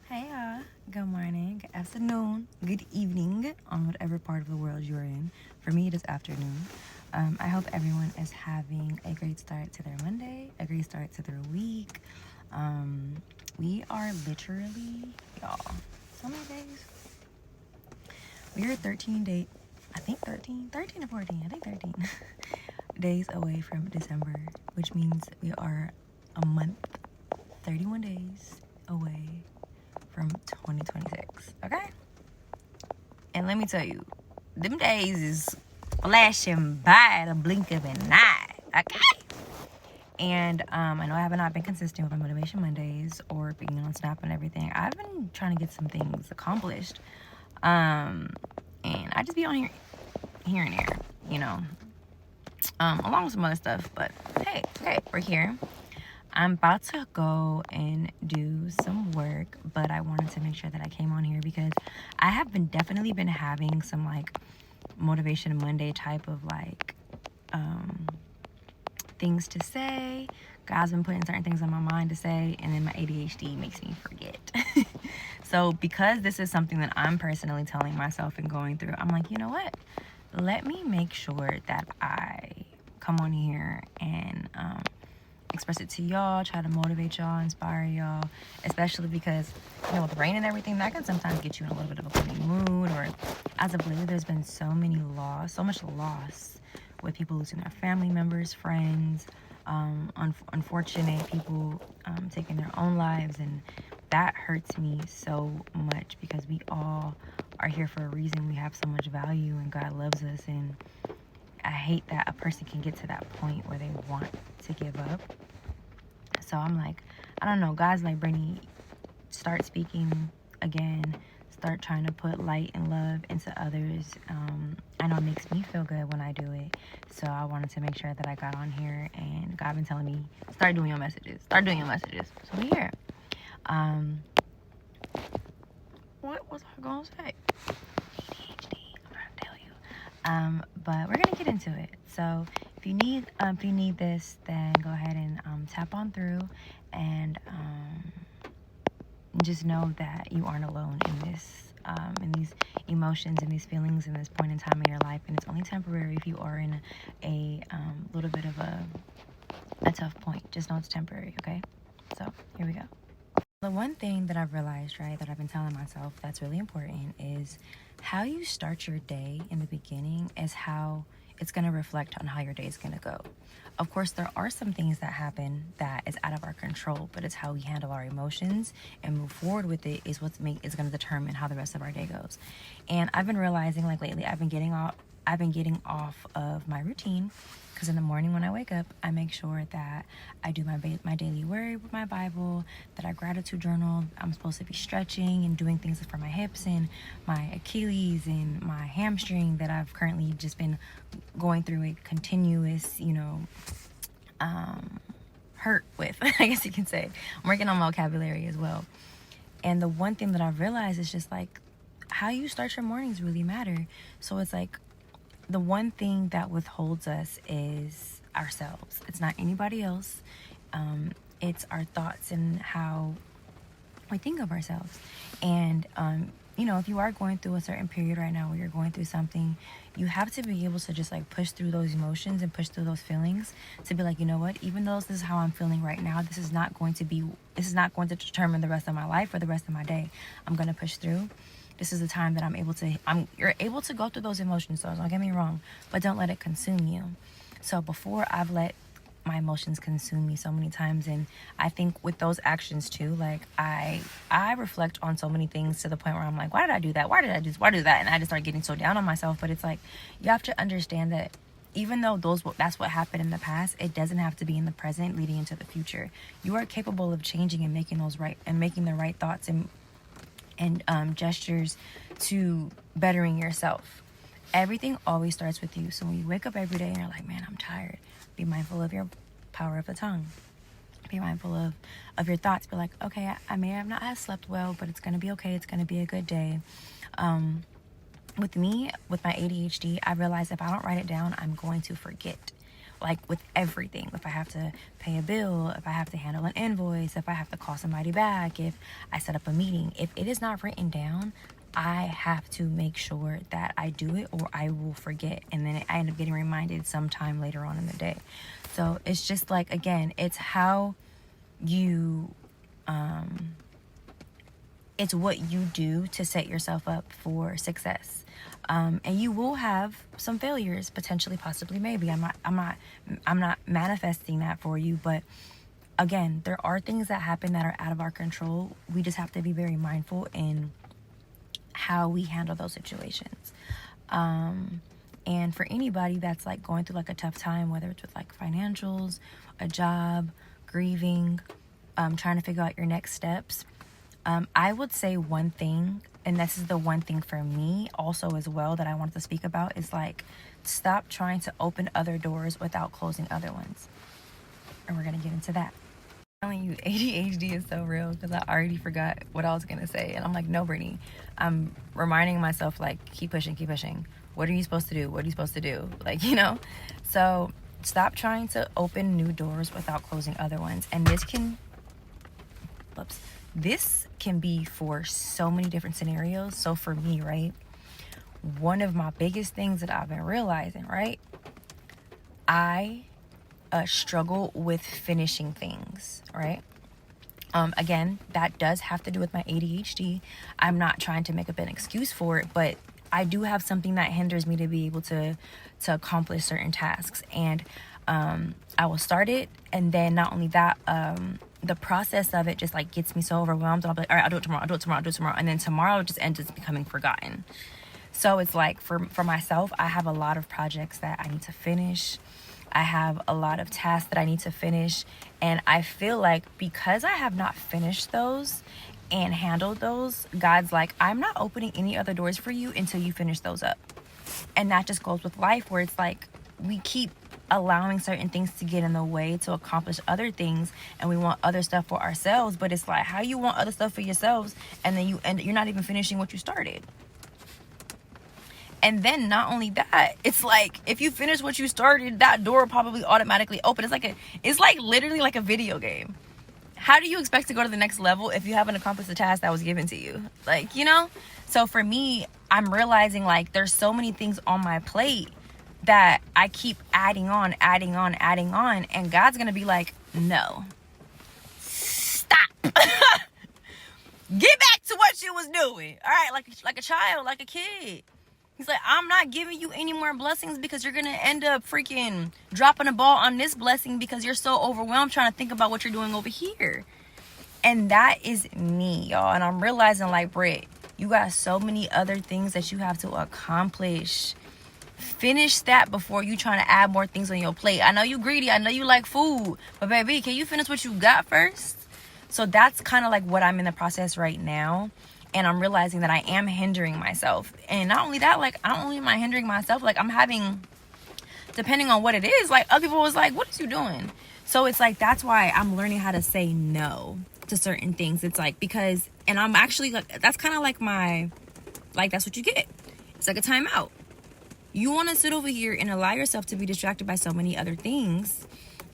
Hey y'all, good morning, good afternoon, good evening on whatever part of the world you're in. For me, it is afternoon. I hope everyone is having a great start to their Monday, a great start to their week. We are literally, y'all, so many days. We are 13 or 14, I think 13 days away from December, which means we are a month, 31 days away from 2026, okay? And let me tell you, them days is flashing by the blink of an eye, okay? And I know I have not been consistent with my Motivation Mondays or being on Snap and everything. I've been trying to get some things accomplished. And I just be on here and there, you know, along with some other stuff. But hey, okay, we're here. I'm about to go and do some work, but I wanted to make sure that I came on here because I have definitely been having some like Motivation Monday type of like things to say. God's been putting certain things on my mind to say, and then my ADHD makes me forget. So because this is something that I'm personally telling myself and going through, I'm like, you know what? Let me make sure that I come on here and express it to y'all, try to motivate y'all, inspire y'all, especially because, you know, with rain and everything, that can sometimes get you in a little bit of a funny mood. Or as of lately, there's been so much loss with people losing their family members, friends, unfortunate people taking their own lives, and that hurts me so much because we all are here for a reason. We have so much value and God loves us, and I hate that a person can get to that point where they want to give up. So I'm like, I don't know, God's like, Brittney, start speaking again, start trying to put light and love into others. I know it makes me feel good when I do it, so I wanted to make sure that I got on here, and God been telling me, start doing your messages, so we're here. What was I gonna say? ADHD, I'm trying to tell you. But we're gonna get into it. So if you need this, then go ahead and tap on through, and just know that you aren't alone in this, in these emotions and these feelings in this point in time in your life, and it's only temporary. If you are in a little bit of a tough point, just know it's temporary. Okay, so here we go. The one thing that I've realized, right, that I've been telling myself that's really important is how you start your day in the beginning is how it's going to reflect on how your day is going to go. Of course, there are some things that happen that is out of our control, but it's how we handle our emotions and move forward with it is going to determine how the rest of our day goes. And I've been realizing, like, lately, I've been getting off of my routine, because in the morning when I wake up, I make sure that I do my daily word with my Bible, that I gratitude journal. I'm supposed to be stretching and doing things for my hips and my Achilles and my hamstring that I've currently just been going through a continuous, hurt with, I guess you can say. I'm working on my vocabulary as well. And the one thing that I've realized is just like how you start your mornings really matter. So it's like, the one thing that withholds us is ourselves. It's not anybody else. It's our thoughts and how we think of ourselves. And, if you are going through a certain period right now where you're going through something, you have to be able to just like push through those emotions and push through those feelings to be like, you know what, even though this is how I'm feeling right now, this is not going to determine the rest of my life or the rest of my day. I'm going to push through. This is the time that you're able to go through those emotions, so don't get me wrong, but don't let it consume you. So before, I've let my emotions consume me so many times, and I think with those actions too, like I reflect on so many things to the point where I'm like, why did I do that? Why do that? And I just start getting so down on myself. But it's like, you have to understand that even though that's what happened in the past, it doesn't have to be in the present leading into the future. You are capable of changing and making the right thoughts and gestures to bettering yourself. Everything always starts with you. So when you wake up every day and you're like, man, I'm tired, be mindful of your power of the tongue. Be mindful of your thoughts. Be like, okay, I may have not have slept well, but it's going to be okay. It's going to be a good day. With me, with my ADHD, I realized if I don't write it down, I'm going to forget. like with everything. If I have to pay a bill, if I have to handle an invoice, if I have to call somebody back, if I set up a meeting, if it is not written down, I have to make sure that I do it, or I will forget, and then I end up getting reminded sometime later on in the day. So it's just like, again, it's how you it's what you do to set yourself up for success. And you will have some failures, potentially, possibly, maybe. I'm not manifesting that for you, but again, there are things that happen that are out of our control. We just have to be very mindful in how we handle those situations. And for anybody that's like going through like a tough time, whether it's with like financials, a job, grieving, trying to figure out your next steps, I would say one thing, and this is the one thing for me also as well that I wanted to speak about, is like, stop trying to open other doors without closing other ones. And we're going to get into that. I'm telling you, ADHD is so real, because I already forgot what I was going to say. And I'm like, no, Brittney. I'm reminding myself, like, keep pushing. What are you supposed to do? What are you supposed to do? Like, you know? So stop trying to open new doors without closing other ones. And this can be for so many different scenarios. So for me, right, one of my biggest things that I've been realizing, right, I struggle with finishing things, right? Again, that does have to do with my ADHD. I'm not trying to make up an excuse for it, but I do have something that hinders me to be able to accomplish certain tasks. And I will start it, and then not only that, the process of it just like gets me so overwhelmed, and I'll be like, all right, I'll do it tomorrow, and then tomorrow just ends up becoming forgotten. So it's like, for myself, I have a lot of projects that I need to finish. I have a lot of tasks that I need to finish, and I feel like because I have not finished those and handled those, God's like, I'm not opening any other doors for you until you finish those up. And that just goes with life, where it's like we keep allowing certain things to get in the way to accomplish other things, and we want other stuff for ourselves. But it's like, how you want other stuff for yourselves, and then you're not even finishing what you started. And then not only that, it's like, if you finish what you started, that door will probably automatically open. It's like literally like a video game. How do you expect to go to the next level if you haven't accomplished the task that was given to you? Like, you know? So for me, I'm realizing like there's so many things on my plate that I keep adding on. And God's going to be like, no. Stop. Get back to what you was doing. All right? Like a child, like a kid. He's like, I'm not giving you any more blessings because you're going to end up freaking dropping a ball on this blessing because you're so overwhelmed trying to think about what you're doing over here. And that is me, y'all. And I'm realizing, like, Britt, you got so many other things that you have to accomplish. Finish that before you trying to add more things on your plate. I know you greedy. I know you like food. But, baby, can you finish what you got first? So that's kind of like what I'm in the process right now. And I'm realizing that I am hindering myself. And not only that, like, not only am I hindering myself, like, I'm having, depending on what it is, like, other people was like, what is you doing? So it's like, that's why I'm learning how to say no to certain things. It's like, because, and I'm actually, like, that's kind of like that's what you get. It's like a timeout. You want to sit over here and allow yourself to be distracted by so many other things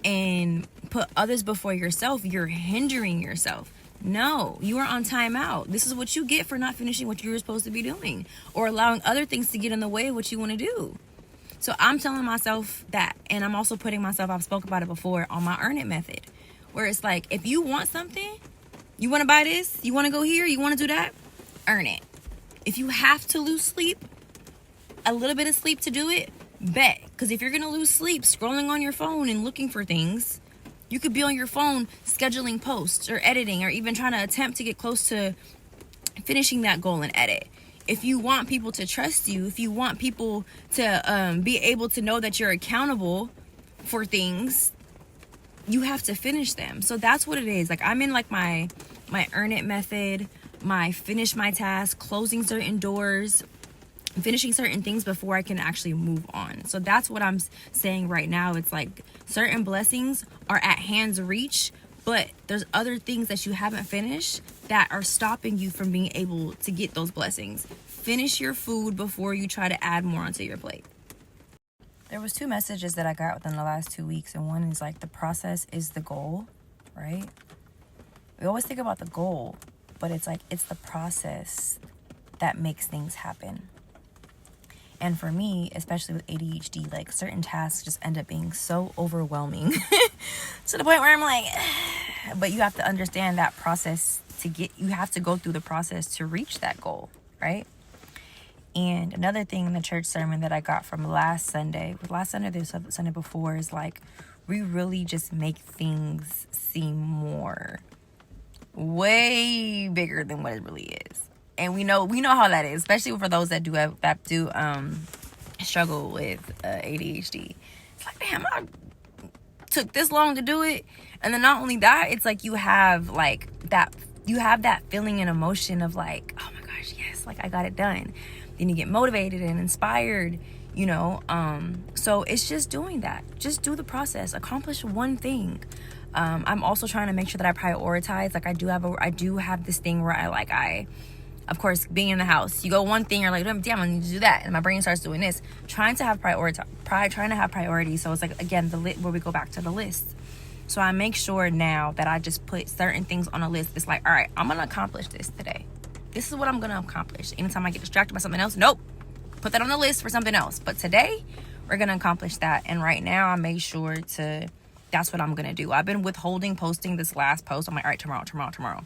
and put others before yourself. You're hindering yourself. No, you are on timeout. This is what you get for not finishing what you were supposed to be doing, or allowing other things to get in the way of what you want to do. So I'm telling myself that, and I'm also putting myself, I've spoke about it before, on my earn it method, where it's like, if you want something, you want to buy this, you want to go here, you want to do that, earn it. If you have to lose sleep, a little bit of sleep to do it, bet. Because if you're going to lose sleep scrolling on your phone and looking for things, you could be on your phone scheduling posts or editing, or even trying to attempt to get close to finishing that goal and edit. If you want people to trust you, if you want people to be able to know that you're accountable for things, you have to finish them. So that's what it is. Like, I'm in like my earn it method, my finish my task, closing certain doors, finishing certain things before I can actually move on. So that's what I'm saying right now. It's like certain blessings are at hand's reach, but there's other things that you haven't finished that are stopping you from being able to get those blessings. Finish your food before you try to add more onto your plate. There was 2 messages that I got within the last 2 weeks, and one is like the process is the goal, right? We always think about the goal, but it's like it's the process that makes things happen. And for me, especially with ADHD, like certain tasks just end up being so overwhelming to the point where I'm like, but you have to understand that process you have to go through the process to reach that goal, right? And another thing in the church sermon that I got from last Sunday, the Sunday before, is like, we really just make things seem more way bigger than what it really is. And we know how that is, especially for those that do struggle with ADHD. It's like, damn, I took this long to do it. And then not only that, it's like you have that feeling and emotion of like, oh my gosh, yes, like I got it done. Then you get motivated and inspired, so it's just doing that. Just do the process, accomplish one thing. I'm also trying to make sure that I prioritize. Like I do have this thing where I of course, being in the house, you go one thing, you're like, damn, I need to do that, and my brain starts doing this. Trying to have priorities. So it's like, again, where we go back to the list. So I make sure now that I just put certain things on a list. It's like, all right, I'm gonna accomplish this today. This is what I'm gonna accomplish. Anytime I get distracted by something else, nope, put that on the list for something else. But today, we're gonna accomplish that. And right now, I made sure that's what I'm gonna do. I've been withholding posting this last post. I'm like, all right, tomorrow.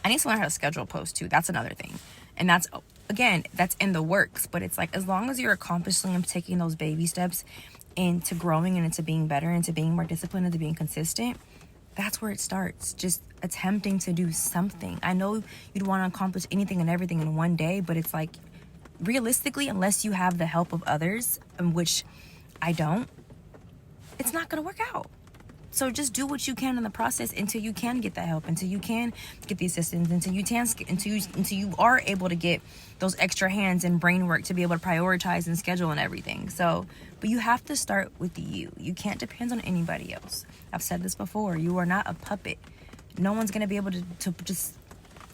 I need to learn how to schedule posts too. That's another thing. And that's in the works. But it's like, as long as you're accomplishing and taking those baby steps into growing and into being better, into being more disciplined, into being consistent, that's where it starts. Just attempting to do something. I know you'd want to accomplish anything and everything in one day, but it's like, realistically, unless you have the help of others, which I don't, it's not going to work out. So just do what you can in the process until you can get that help, until you can get the assistance, until you are able to get those extra hands and brain work to be able to prioritize and schedule and everything. So, but you have to start with you. You can't depend on anybody else. I've said this before. You are not a puppet. No one's going to be able to just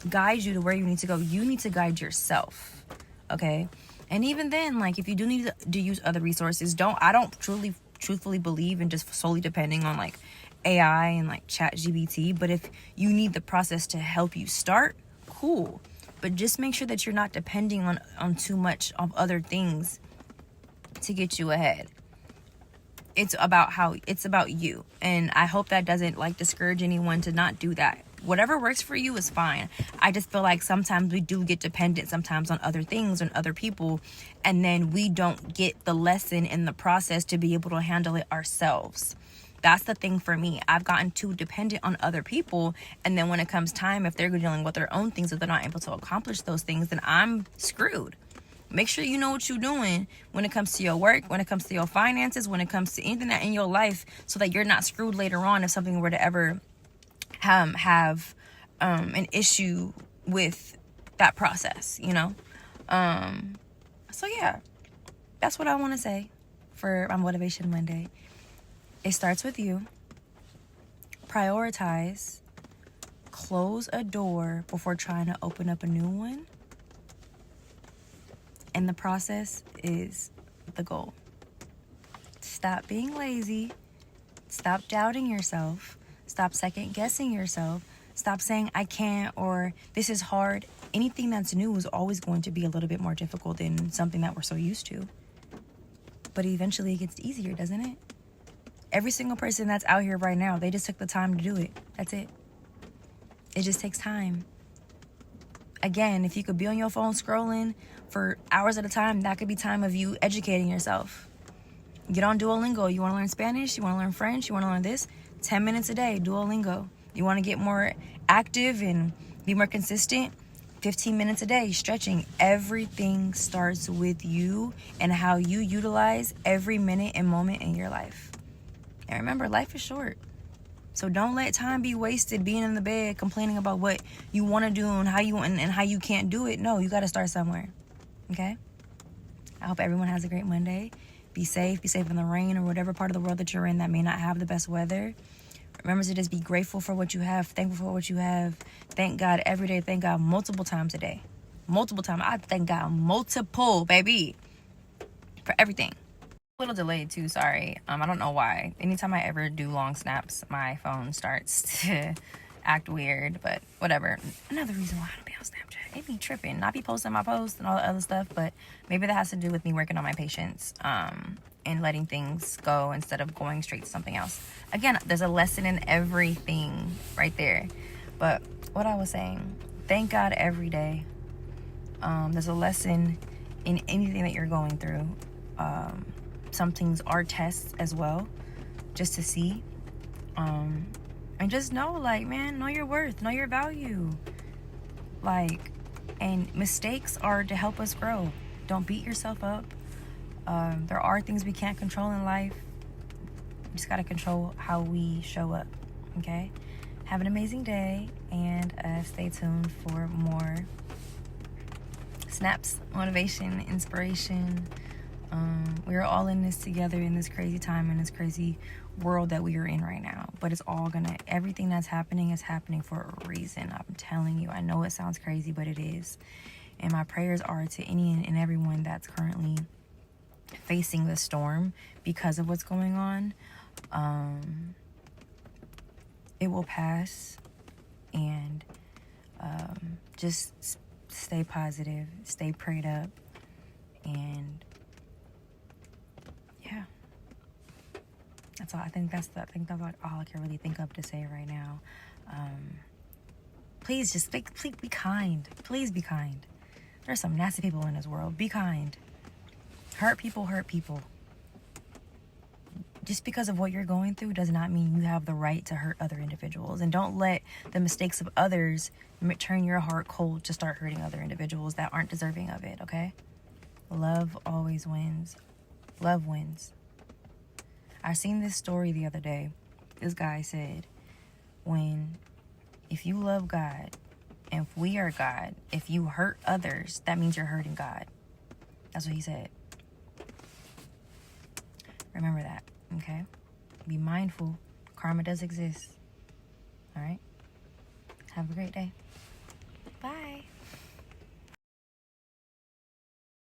guide you to where you need to go. You need to guide yourself. Okay? And even then, like, if you do need to use other resources, I don't truthfully believe in just solely depending on like AI and like ChatGPT. But if you need the process to help you start, cool. But just make sure that you're not depending on too much of other things to get you ahead. It's about you. And I hope that doesn't like discourage anyone to not do that. Whatever works for you is fine. I just feel like sometimes we do get dependent sometimes on other things and other people, and then we don't get the lesson in the process to be able to handle it ourselves. That's the thing for me. I've gotten too dependent on other people, and then when it comes time, if they're dealing with their own things, if they're not able to accomplish those things, then I'm screwed. Make sure you know what you're doing when it comes to your work, when it comes to your finances, when it comes to anything that in your life, so that you're not screwed later on if something were to ever have an issue with that process, so yeah, that's what I want to say for my Motivation Monday. It starts with you. Prioritize. Close a door before trying to open up a new one, and the process is the goal. Stop being lazy. Stop doubting yourself. Stop second guessing yourself. Stop saying I can't or this is hard. Anything that's new is always going to be a little bit more difficult than something that we're so used to. But eventually it gets easier, doesn't it? Every single person that's out here right now, they just took the time to do it. That's it. It just takes time. Again, if you could be on your phone scrolling for hours at a time, that could be time of you educating yourself. Get on Duolingo. You want to learn Spanish? You want to learn French? You want to learn this? 10 minutes a day, Duolingo. You want to get more active and be more consistent? 15 minutes a day, stretching. Everything starts with you and how you utilize every minute and moment in your life. And remember, life is short. So don't let time be wasted being in the bed complaining about what you want to do and how you can't do it. No, you got to start somewhere. Okay? I hope everyone has a great Monday. Be safe in the rain or whatever part of the world that you're in that may not have the best weather. Remember to just be grateful for what you have, thankful for what you have. Thank God every day. Thank God multiple times a day. Multiple times. I thank God multiple, baby, for everything. little delayed too, sorry. I don't know why. Anytime I ever do long snaps, my phone starts to act weird, but whatever. Another reason why I don't be on Snapchat. It be tripping. Not be posting my posts and all the other stuff, but maybe that has to do with me working on my patience, and letting things go instead of going straight to something else. Again, there's a lesson in everything right there. But what I was saying, thank God every day. There's a lesson in anything that you're going through. Some things are tests as well, just to see. And just know, like, man, know your worth, know your value. Like, and mistakes are to help us grow. Don't beat yourself up. There are things we can't control in life. We just gotta control how we show up, okay? Have an amazing day, and stay tuned for more snaps, motivation, inspiration. We're all in this together in this crazy time, in this crazy world that we are in right now. But it's all everything that's happening is happening for a reason. I'm telling you. I know it sounds crazy, but it is. And my prayers are to any and everyone that's currently facing the storm because of what's going on. It will pass, and just stay positive, stay prayed up, and yeah, that's all. I think that's like all I can really think of to say right now. Please just please be kind. Please be kind. There's some nasty people in this world. Be kind. Hurt people hurt people. Just because of what you're going through does not mean you have the right to hurt other individuals. And don't let the mistakes of others turn your heart cold to start hurting other individuals that aren't deserving of it, okay? Love always wins. Love wins. I seen this story the other day. This guy said, if you love God, and if we are God, if you hurt others, that means you're hurting God. That's what he said. Remember that, okay? Be mindful. Karma does exist. All right? Have a great day. Bye.